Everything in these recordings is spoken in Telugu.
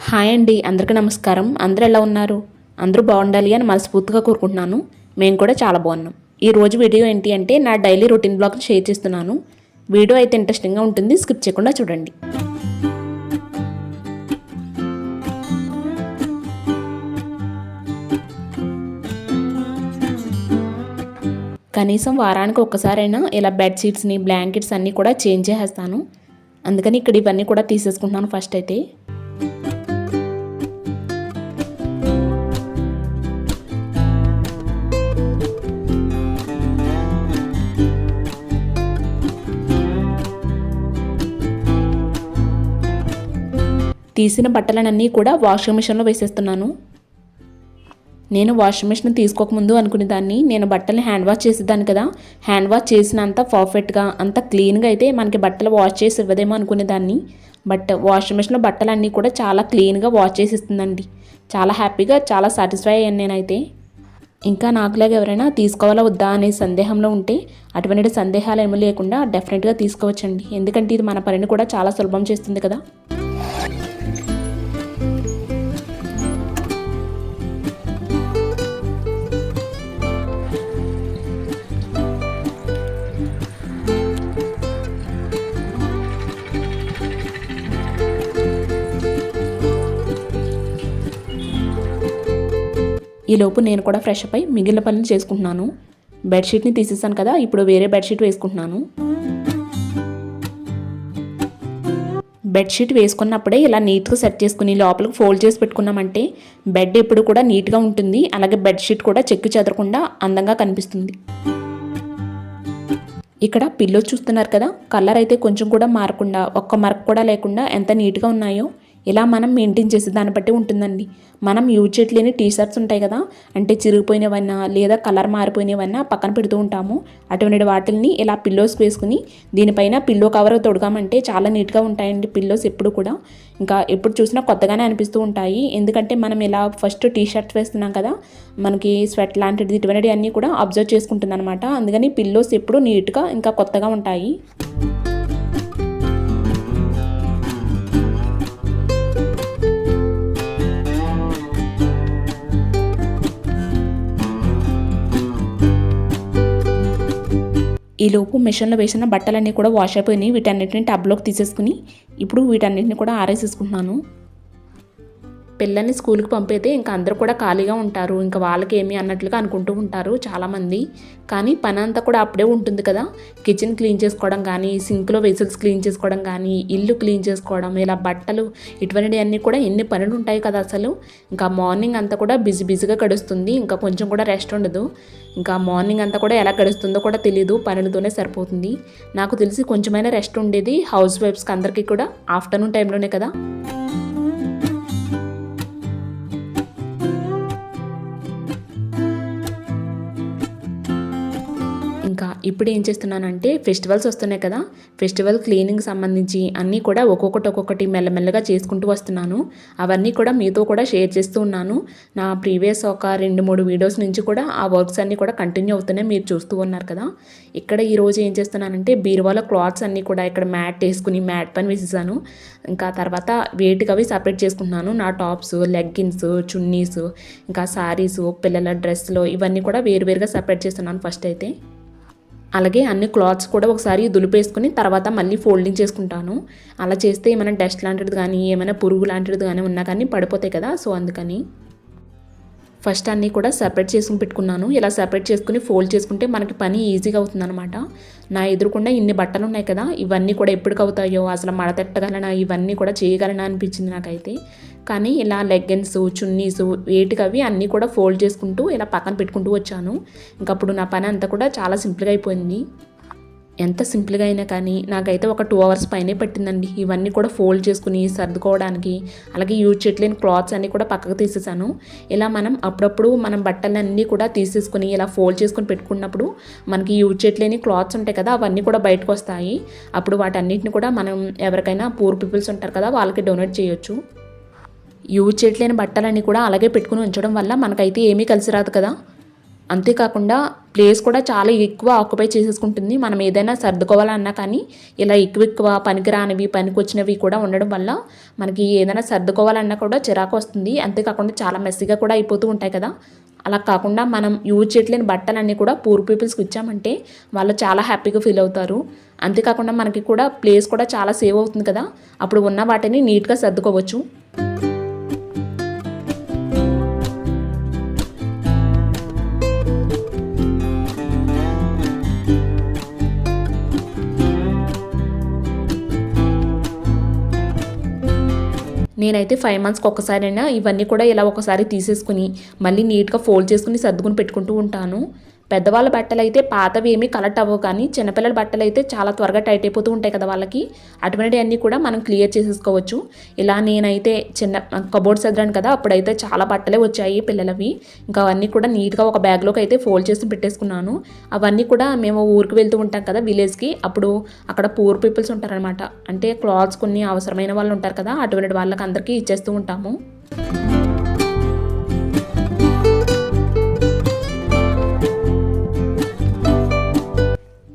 హాయ్ అండి, అందరికీ నమస్కారం. అందరూ ఎలా ఉన్నారు? అందరూ బాగుండాలి అని మనస్ఫూర్తిగా కోరుకుంటున్నాను. మేము కూడా చాలా బాగున్నాం. ఈరోజు వీడియో ఏంటి అంటే నా డైలీ రొటీన్ బ్లాగ్ని షేర్ చేస్తున్నాను. వీడియో అయితే ఇంట్రెస్టింగ్గా ఉంటుంది, స్కిప్ చేయకుండా చూడండి. కనీసం వారానికి ఒక్కసారైనా ఇలా బెడ్షీట్స్ని బ్లాంకెట్స్ అన్నీ కూడా చేంజ్ చేసేస్తాను. అందుకని ఇక్కడ ఇవన్నీ కూడా తీసేసుకుంటున్నాను ఫస్ట్ అయితే. తీసిన బట్టలన్నీ కూడా వాషింగ్ మిషన్లో వేసేస్తున్నాను. నేను వాషింగ్ మిషన్ తీసుకోకముందు అనుకునేదాన్ని, నేను బట్టల్ని హ్యాండ్ వాష్ చేసేదాన్ని కదా, హ్యాండ్ వాష్ చేసినంత పర్ఫెక్ట్గా అంత క్లీన్గా అయితే మనకి బట్టలు వాష్ చేసి ఇవ్వదేమో అనుకునేదాన్ని. బట్ వాషింగ్ మిషన్లో బట్టలన్నీ కూడా చాలా క్లీన్గా వాష్ చేసి ఇస్తుందండి. చాలా హ్యాపీగా, చాలా సాటిస్ఫై అయ్యాను నేనైతే. ఇంకా నాకులాగా ఎవరైనా తీసుకోవాలా వద్దా అనే సందేహంలో ఉంటే అటువంటి సందేహాలు ఏమీ లేకుండా డెఫినెట్గా తీసుకోవచ్చండి. ఎందుకంటే ఇది మన పనిని కూడా చాలా సులభం చేస్తుంది కదా. ఈలోపు నేను కూడా ఫ్రెష్ అప్ అయి మిగిలిన పనులు చేసుకుంటున్నాను. బెడ్షీట్ని తీసేసాను కదా, ఇప్పుడు వేరే బెడ్షీట్ వేసుకుంటున్నాను. బెడ్షీట్ వేసుకున్నప్పుడే ఇలా నీట్గా సెట్ చేసుకుని లోపలికి ఫోల్డ్ చేసి పెట్టుకున్నామంటే బెడ్ ఎప్పుడు కూడా నీట్గా ఉంటుంది. అలాగే బెడ్షీట్ కూడా చెక్కు చెదరకుండా అందంగా కనిపిస్తుంది. ఇక్కడ పిల్లోస్ చూస్తున్నారు కదా, కలర్ అయితే కొంచెం కూడా మారకుండా, ఒక్క మరక కూడా లేకుండా ఎంత నీట్గా ఉన్నాయో. ఇలా మనం మెయింటైన్ చేసే దాన్ని బట్టి ఉంటుందండి. మనం యూజ్ చేయలేని టీషర్ట్స్ ఉంటాయి కదా, అంటే చిరిగిపోయినవన్నా లేదా కలర్ మారిపోయినవన్నా పక్కన పెడుతూ ఉంటాము. అటువంటి వాటిని ఇలా పిల్లోస్ వేసుకుని దీనిపైన పిల్లో కవర్ తొడగామంటే చాలా నీట్గా ఉంటాయండి పిల్లోస్ ఎప్పుడు కూడా. ఇంకా ఎప్పుడు చూసినా కొత్తగానే అనిపిస్తూ ఉంటాయి. ఎందుకంటే మనం ఇలా ఫస్ట్ టీషర్ట్స్ వేస్తున్నాం కదా, మనకి స్వెట్ లాంటిది ఇటువంటివి అన్నీ కూడా అబ్జర్వ్ చేసుకుంటుంది అనమాట. అందుకని పిల్లోస్ ఎప్పుడు నీట్గా ఇంకా కొత్తగా ఉంటాయి. ఈలోపు మిషన్లో వేసిన బట్టలన్నీ కూడా వాష్ అయిపోయినాయి. వీటన్నిటిని టబ్లోకి తీసేసుకుని ఇప్పుడు వీటన్నిటిని కూడా ఆరేసేసుకుంటున్నాను. పిల్లల్ని స్కూల్కి పంపితే ఇంకా అందరూ కూడా ఖాళీగా ఉంటారు. ఇంకా వాళ్ళకి ఏమి అన్నట్లుగా అనుకుంటూ ఉంటారు చాలామంది. కానీ పని అంతా కూడా అప్పుడే ఉంటుంది కదా. కిచెన్ క్లీన్ చేసుకోవడం కానీ, సింక్లో వెసల్స్ క్లీన్ చేసుకోవడం కానీ, ఇల్లు క్లీన్ చేసుకోవడం, ఇలా బట్టలు, ఇటువంటివన్నీ కూడా ఎన్ని పనులు ఉంటాయి కదా అసలు. ఇంకా మార్నింగ్ అంతా కూడా బిజీగా గడుస్తుంది. ఇంకా కొంచెం కూడా రెస్ట్ ఉండదు. ఇంకా మార్నింగ్ అంతా కూడా ఎలా గడుస్తుందో కూడా తెలియదు, పనులతోనే సరిపోతుంది. నాకు తెలిసి కొంచెమైనా రెస్ట్ ఉండేది హౌస్ వైఫ్స్కి అందరికీ కూడా ఆఫ్టర్నూన్ టైంలోనే కదా. ఇంకా ఇప్పుడు ఏం చేస్తున్నానంటే ఫెస్టివల్స్ వస్తున్నాయి కదా, ఫెస్టివల్ క్లీనింగ్ సంబంధించి అన్నీ కూడా ఒక్కొక్కటి మెల్లమెల్లగా చేసుకుంటూ వస్తున్నాను. అవన్నీ కూడా మీతో కూడా షేర్ చేస్తూ ఉన్నాను. నా ప్రీవియస్ ఒక 2-3 వీడియోస్ నుంచి కూడా ఆ వర్క్స్ అన్నీ కూడా కంటిన్యూ అవుతున్నాయి, మీరు చూస్తూ ఉన్నారు కదా. ఇక్కడ ఈరోజు ఏం చేస్తున్నానంటే బీరువాలో క్లాత్స్ అన్నీ కూడా ఇక్కడ మ్యాట్ వేసుకుని మ్యాట్ పని వేసేసాను. ఇంకా తర్వాత వేటికి అవి సపరేట్ చేసుకుంటున్నాను. నా టాప్స్, లెగ్గిన్స్, చున్నీస్, ఇంకా శారీస్, పిల్లల డ్రెస్లు ఇవన్నీ కూడా వేరువేరుగా సపరేట్ చేస్తున్నాను ఫస్ట్ అయితే. అలాగే అన్ని క్లాత్స్ కూడా ఒకసారి దులిపేసుకుని తర్వాత మళ్ళీ ఫోల్డింగ్ చేసుకుంటాను. అలా చేస్తే ఏమైనా డస్ట్ లాంటిది కానీ, ఏమైనా పురుగు లాంటిది కానీ ఉన్నా కానీ పడిపోతాయి కదా. సో అందుకని ఫస్ట్ అన్నీ కూడా సపరేట్ చేసుకుని పెట్టుకున్నాను. ఇలా సపరేట్ చేసుకుని ఫోల్డ్ చేసుకుంటే మనకి పని ఈజీగా అవుతుందన్నమాట. నా ఎదురుకుండా ఇన్ని బట్టలు ఉన్నాయి కదా, ఇవన్నీ కూడా ఎప్పటికి అవుతాయో, అసలు మడతెట్టగలనా, ఇవన్నీ కూడా చేయగలనా అనిపించింది నాకైతే. కానీ ఇలా లెగ్గిన్స్, చున్నీస్ వేటికి అవి అన్నీ కూడా ఫోల్డ్ చేసుకుంటూ ఇలా పక్కన పెట్టుకుంటూ వచ్చాను. ఇంకప్పుడు నా పని అంతా కూడా చాలా సింపుల్గా అయిపోయింది. ఎంత సింపుల్గా అయినా కానీ నాకైతే ఒక 2 hours పైనే పట్టిందండి ఇవన్నీ కూడా ఫోల్డ్ చేసుకుని సర్దుకోవడానికి. అలాగే యూజ్ చేయలేని క్లాత్స్ అన్నీ కూడా పక్కకు తీసేసాను. ఇలా మనం అప్పుడప్పుడు మనం బట్టలన్నీ కూడా తీసేసుకుని ఇలా ఫోల్డ్ చేసుకుని పెట్టుకున్నప్పుడు మనకి యూజ్ చేయలేని క్లాత్స్ ఉంటాయి కదా, అవన్నీ కూడా బయటకు వస్తాయి. అప్పుడు వాటన్నిటిని కూడా మనం ఎవరికైనా పూర్ పీపుల్స్ ఉంటారు కదా, వాళ్ళకి డొనేట్ చేయొచ్చు. యూజ్ చేయలేని బట్టలన్నీ కూడా అలాగే పెట్టుకుని ఉంచడం వల్ల మనకైతే ఏమీ కలిసి రాదు కదా. అంతేకాకుండా ప్లేస్ కూడా చాలా ఎక్కువ ఆక్యుపై చేసేసుకుంటుంది. మనం ఏదైనా సర్దుకోవాలన్నా కానీ ఇలా ఎక్కువ పనికిరానివి పనికొచ్చినవి కూడా ఉండడం వల్ల మనకి ఏదైనా సర్దుకోవాలన్నా కూడా చిరాకు వస్తుంది. అంతేకాకుండా చాలా మెస్సీగా కూడా అయిపోతూ ఉంటాయి కదా. అలా కాకుండా మనం యూజ్ చేయట్లేని బట్టలన్నీ కూడా పూర్ పీపుల్స్కి ఇచ్చామంటే వాళ్ళు చాలా హ్యాపీగా ఫీల్ అవుతారు. అంతేకాకుండా మనకి కూడా ప్లేస్ కూడా చాలా సేవ్ అవుతుంది కదా. అప్పుడు ఉన్న వాటిని నీట్గా సర్దుకోవచ్చు. నేనైతే 5 మంత్స్కి ఒక్కసారైనా ఇవన్నీ కూడా ఇలా ఒకసారి తీసేసుకుని మళ్ళీ నీట్గా ఫోల్డ్ చేసుకుని సర్దుకుని పెట్టుకుంటూ ఉంటాను. పెద్దవాళ్ళ బట్టలు అయితే పాతవి ఏమీ కలెక్ట్ అవ్వవు, కానీ చిన్నపిల్లల బట్టలు అయితే చాలా త్వరగా టైట్ అయిపోతూ ఉంటాయి కదా వాళ్ళకి. అటువంటివన్నీ కూడా మనం క్లియర్ చేసేసుకోవచ్చు. ఇలా నేనైతే చిన్న కబోర్డ్ సర్దాను కదా, అప్పుడైతే చాలా బట్టలే వచ్చాయి పిల్లలవి. ఇంకా అవన్నీ కూడా నీట్గా ఒక బ్యాగ్లోకి అయితే ఫోల్డ్ చేసి పెట్టేసుకున్నాను. అవన్నీ కూడా మేము ఊరికి వెళ్తూ ఉంటాం కదా విలేజ్కి, అప్పుడు అక్కడ పూర్ పీపుల్స్ ఉంటారనమాట. అంటే క్లాత్స్ కొన్ని అవసరమైన వాళ్ళు ఉంటారు కదా, అటువంటి వాళ్ళకి అందరికీ ఇచ్చేస్తూ ఉంటాము.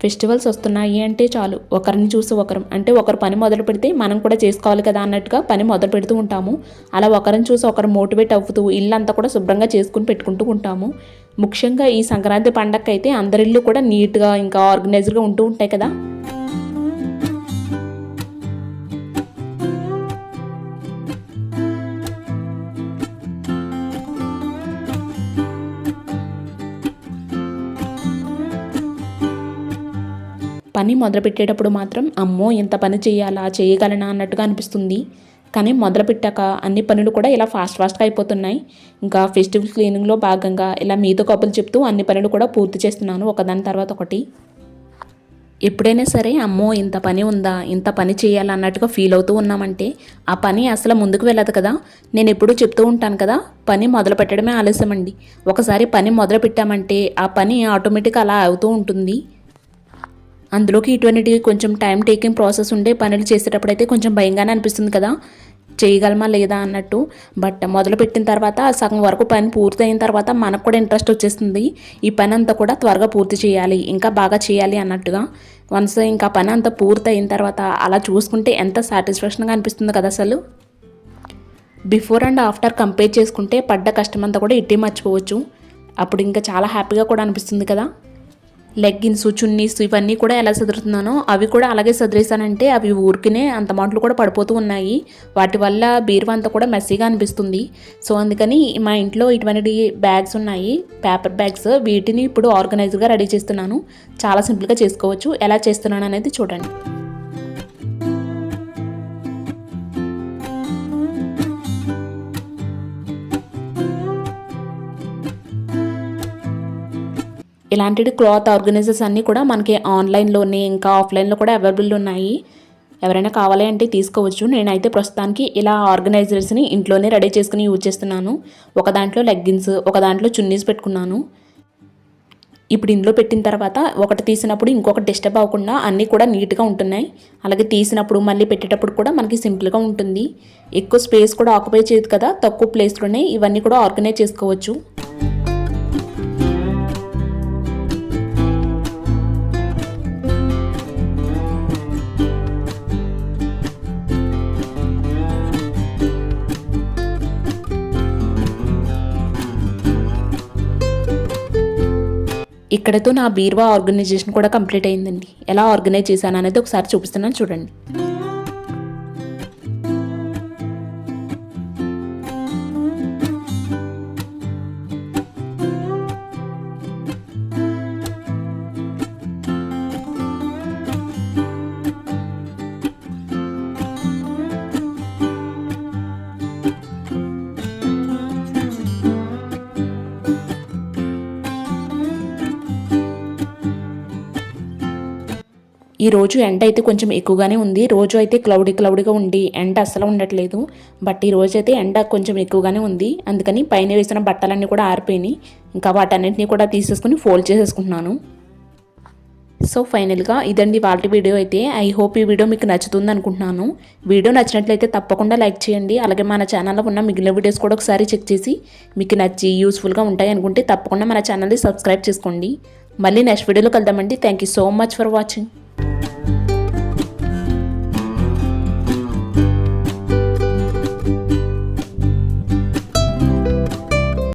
ఫెస్టివల్స్ వస్తున్నాయి అంటే చాలు ఒకరిని చూసి ఒకరం, అంటే ఒకరు పని మొదలు పెడితే మనం కూడా చేసుకోవాలి కదా అన్నట్టుగా పని మొదలు పెడుతూ ఉంటాము. అలా ఒకరిని చూసి ఒకరు మోటివేట్ అవుతూ ఇల్లంతా కూడా శుభ్రంగా చేసుకుని పెట్టుకుంటూ ఉంటాము. ముఖ్యంగా ఈ సంక్రాంతి పండగకి అయితే అందరి ఇల్లు కూడా నీట్గా ఇంకా ఆర్గనైజ్డ్గా ఉంటూ ఉంటాయి కదా. పని మొదలుపెట్టేటప్పుడు మాత్రం అమ్మో ఇంత పని చేయాలా, చేయగలనా అన్నట్టుగా అనిపిస్తుంది. కానీ మొదలుపెట్టాక అన్ని పనులు కూడా ఇలా ఫాస్ట్గా అయిపోతున్నాయి. ఇంకా ఫెస్టివల్ క్లీనింగ్లో భాగంగా ఇలా మీతో కబుర్లు చెప్తూ అన్ని పనులు కూడా పూర్తి చేస్తున్నాను ఒకదాని తర్వాత ఒకటి. ఎప్పుడైనా సరే అమ్మో ఇంత పని ఉందా, ఇంత పని చేయాలా అన్నట్టుగా ఫీల్ అవుతూ ఉన్నామంటే ఆ పని అసలు ముందుకు వెళ్ళదు కదా. నేను ఎప్పుడూ చెప్తూ ఉంటాను కదా, పని మొదలు పెట్టడమే ఆలస్యం అండి. ఒకసారి పని మొదలు పెట్టామంటే ఆ పని ఆటోమేటిక్గా అలా అవుతూ ఉంటుంది. అందులోకి ఇటువంటి కొంచెం టైం టేకింగ్ ప్రాసెస్ ఉండే పనులు చేసేటప్పుడు అయితే కొంచెం భయంగానే అనిపిస్తుంది కదా, చేయగలమా లేదా అన్నట్టు. బట్ మొదలుపెట్టిన తర్వాత సగం వరకు పని పూర్తి అయిన తర్వాత మనకు కూడా ఇంట్రెస్ట్ వచ్చేస్తుంది. ఈ పని అంతా కూడా త్వరగా పూర్తి చేయాలి, ఇంకా బాగా చేయాలి అన్నట్టుగా. వన్స్ ఇంకా పని అంతా పూర్తి అయిన తర్వాత అలా చూసుకుంటే ఎంత సాటిస్ఫాక్షన్గా అనిపిస్తుంది కదా అసలు. బిఫోర్ అండ్ ఆఫ్టర్ కంపేర్ చేసుకుంటే పడ్డ కష్టం అంతా కూడా ఇట్టే మర్చిపోవచ్చు. అప్పుడు ఇంకా చాలా హ్యాపీగా కూడా అనిపిస్తుంది కదా. లెగ్గిన్స్, చున్నీస్ ఇవన్నీ కూడా ఎలా సదురుతున్నానో అవి కూడా అలాగే సదిరేసానంటే అవి ఊరికినే అంత మాటలు కూడా పడిపోతూ ఉన్నాయి. వాటి వల్ల బీరువా అంతా కూడా మెస్సీగా అనిపిస్తుంది. సో అందుకని మా ఇంట్లో ఇటువంటి బ్యాగ్స్ ఉన్నాయి, పేపర్ బ్యాగ్స్. వీటిని ఇప్పుడు ఆర్గనైజ్గా రెడీ చేస్తున్నాను. చాలా సింపుల్గా చేసుకోవచ్చు. ఎలా చేస్తున్నాను అనేది చూడండి. ఇలాంటి క్లాత్ ఆర్గనైజర్స్ అన్నీ కూడా మనకి ఆన్లైన్లోనే ఇంకా ఆఫ్లైన్లో కూడా అవైలబుల్ ఉన్నాయి. ఎవరైనా కావాలి అంటే తీసుకోవచ్చు. నేనైతే ప్రస్తుతానికి ఇలా ఆర్గనైజర్స్ని ఇంట్లోనే రెడీ చేసుకుని యూజ్ చేస్తున్నాను. ఒక దాంట్లో లెగ్గిన్స్, ఒక దాంట్లో చున్నీస్ పెట్టుకున్నాను. ఇప్పుడు ఇందులో పెట్టిన తర్వాత ఒకటి తీసినప్పుడు ఇంకొకటి డిస్టర్బ్ అవ్వకుండా అన్నీ కూడా నీట్గా ఉంటున్నాయి. అలాగే తీసినప్పుడు మళ్ళీ పెట్టేటప్పుడు కూడా మనకి సింపుల్గా ఉంటుంది. ఎక్కువ స్పేస్ కూడా ఆక్యుపై చేయదు కదా, తక్కువ ప్లేస్లోనే ఇవన్నీ కూడా ఆర్గనైజ్ చేసుకోవచ్చు. ఇక్కడతో నా బీరువా ఆర్గనైజేషన్ కూడా కంప్లీట్ అయిందండి. ఎలా ఆర్గనైజ్ చేశాను అనేది ఒకసారి చూపిస్తున్నాను చూడండి. ఈ రోజు ఎండ అయితే కొంచెం ఎక్కువగానే ఉంది. రోజు అయితే క్లౌడీగా ఉండి ఎండ అస్సలు ఉండట్లేదు. బట్ ఈ రోజు అయితే ఎండ కొంచెం ఎక్కువగానే ఉంది. అందుకని పైన వేసిన బట్టలన్నీ కూడా ఆరిపోయినాయి. ఇంకా వాటన్నింటినీ కూడా తీసేసుకుని ఫోల్డ్ చేసేసుకుంటున్నాను. సో ఫైనల్గా ఇదండి వాళ్ళ వీడియో అయితే. ఐ హోప్ ఈ వీడియో మీకు నచ్చుతుంది అనుకుంటున్నాను. వీడియో నచ్చినట్లయితే తప్పకుండా లైక్ చేయండి. అలాగే మన ఛానల్లో ఉన్న మిగిలిన వీడియోస్ కూడా ఒకసారి చెక్ చేసి మీకు నచ్చి యూస్ఫుల్గా ఉంటాయి అనుకుంటే తప్పకుండా మన ఛానల్ని సబ్స్క్రైబ్ చేసుకోండి. మళ్ళీ నెక్స్ట్ వీడియోలో కలుద్దామండి. Thank you so much for watching.